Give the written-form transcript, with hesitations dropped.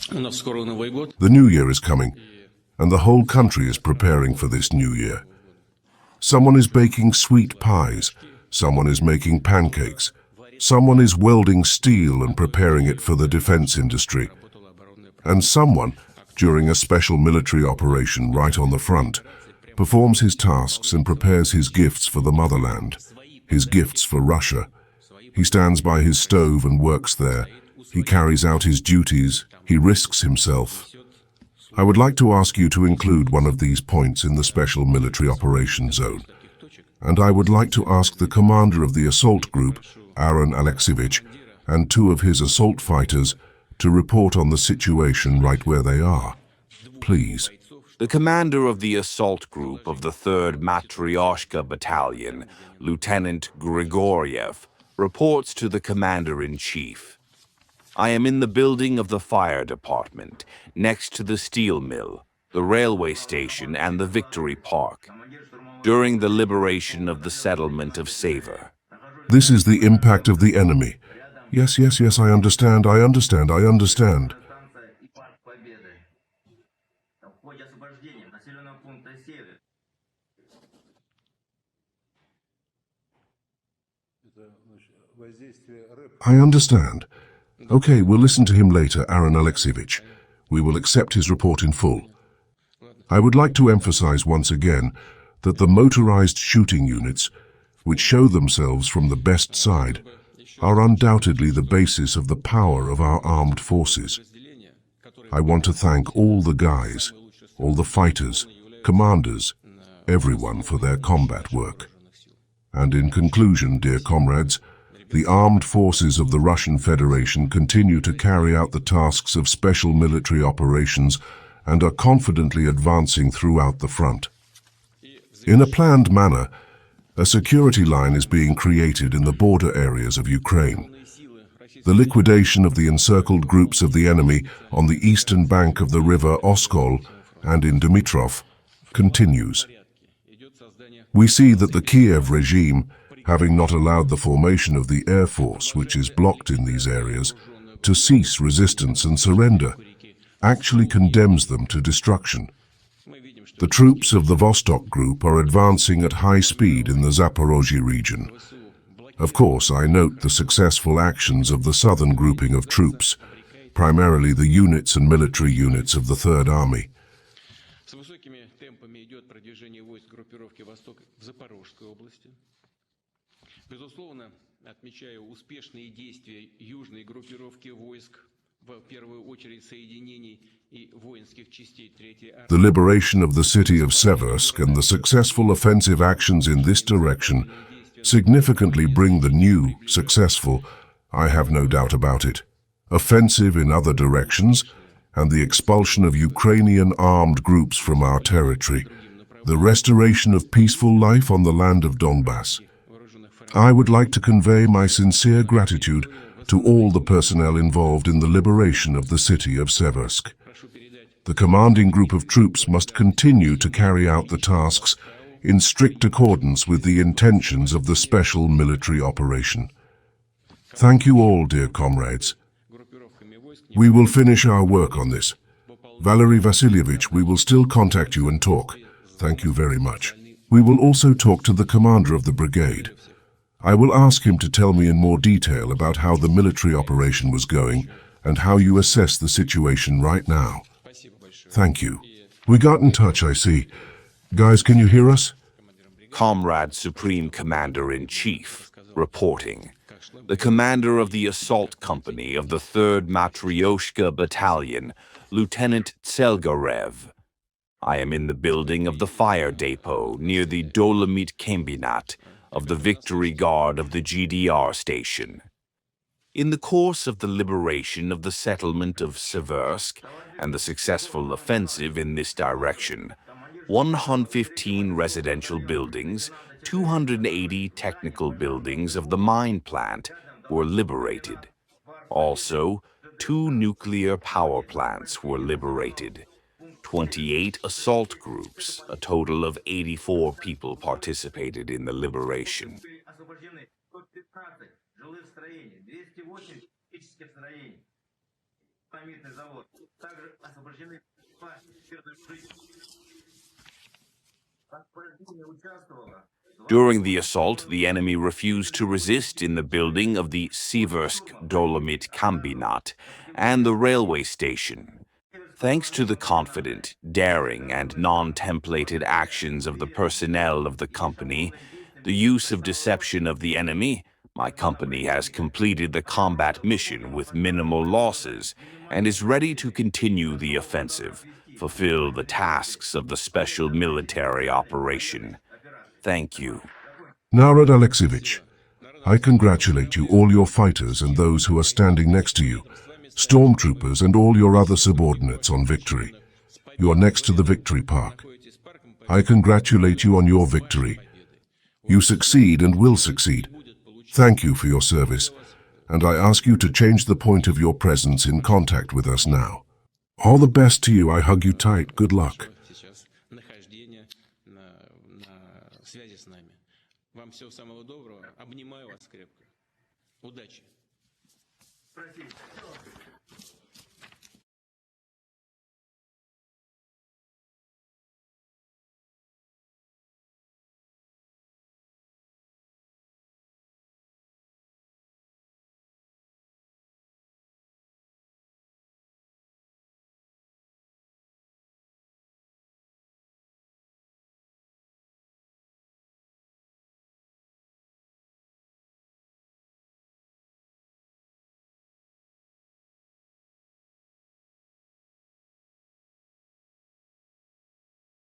The new year is coming, and the whole country is preparing for this new year. Someone is baking sweet pies, someone is making pancakes, someone is welding steel and preparing it for the defense industry, and someone, during a special military operation right on the front, performs his tasks and prepares his gifts for the motherland, his gifts for Russia. He stands by his stove and works there. He carries out his duties. He risks himself. I would like to ask you to include one of these points in the special military operation zone. And I would like to ask the commander of the assault group, Naran Ochirgoryaev, and 2 of his assault fighters to report on the situation right where they are. Please. The commander of the assault group of the 3rd Matryoshka Battalion, Lieutenant Grigoriev, reports to the commander-in-chief. I am in the building of the fire department, next to the steel mill, the railway station, and the Victory Park, during the liberation of the settlement of Sever. This is the impact of the enemy. Yes, I understand. I understand. Okay, we'll listen to him later, Naran Ochirgoryaev. We will accept his report in full. I would like to emphasize once again that the motorized shooting units, which show themselves from the best side, are undoubtedly the basis of the power of our armed forces. I want to thank all the guys, all the fighters, commanders, everyone for their combat work. And in conclusion, dear comrades, the armed forces of the Russian Federation continue to carry out the tasks of special military operations and are confidently advancing throughout the front. In a planned manner, a security line is being created in the border areas of Ukraine. The liquidation of the encircled groups of the enemy on the eastern bank of the river Oskol and in Dimitrov continues. We see that the Kyiv regime, having not allowed the formation of the air force, which is blocked in these areas, to cease resistance and surrender, actually condemns them to destruction. The troops of the Vostok Group are advancing at high speed in the Zaporozhye region. Of course, I note the successful actions of the southern grouping of troops, primarily the units and military units of the Third Army. The liberation of the city of Seversk and the successful offensive actions in this direction significantly bring the new, successful, I have no doubt about it, offensive in other directions and the expulsion of Ukrainian armed groups from our territory, the restoration of peaceful life on the land of Donbas. I would like to convey my sincere gratitude to all the personnel involved in the liberation of the city of Seversk. The commanding group of troops must continue to carry out the tasks in strict accordance with the intentions of the special military operation. Thank you all, dear comrades. We will finish our work on this. Valery Vasilievich, we will still contact you and talk. Thank you very much. We will also talk to the commander of the brigade. I will ask him to tell me in more detail about how the military operation was going and how you assess the situation right now. Thank you. We got in touch, I see. Guys, can you hear us? Comrade Supreme Commander-in-Chief, reporting. The commander of the assault company of the 3rd Matryoshka Battalion, Lieutenant Ochirgoryaev. I am in the building of the fire depot near the Dolomite Combinat of the Victory Guard of the GDR station. In the course of the liberation of the settlement of Seversk and the successful offensive in this direction, 115 residential buildings, 280 technical buildings of the mine plant were liberated. Also, 2 nuclear power plants were liberated. 28 assault groups, a total of 84 people participated in the liberation. Доломитный завод. Также освобождены два мирных жителя. Освобождение участвовало. During the assault, the enemy refused to resist in the building of the Seversk Dolomite Kombinat and the railway station. Thanks to the confident, daring, and non-templated actions of the personnel of the company, the use of deception of the enemy, my company has completed the combat mission with minimal losses and is ready to continue the offensive, fulfill the tasks of the special military operation. Thank you. Naran Alexievich, I congratulate you, all your fighters and those who are standing next to you, stormtroopers and all your other subordinates, on victory. You are next to the victory park. I congratulate you on your victory. You succeed and will succeed. Thank you for your service, and I ask you to change the point of your presence in contact with us now. All the best to you. I hug you tight. Good luck. Вам всего самого доброго. Обнимаю вас крепко. Удачи. Простите.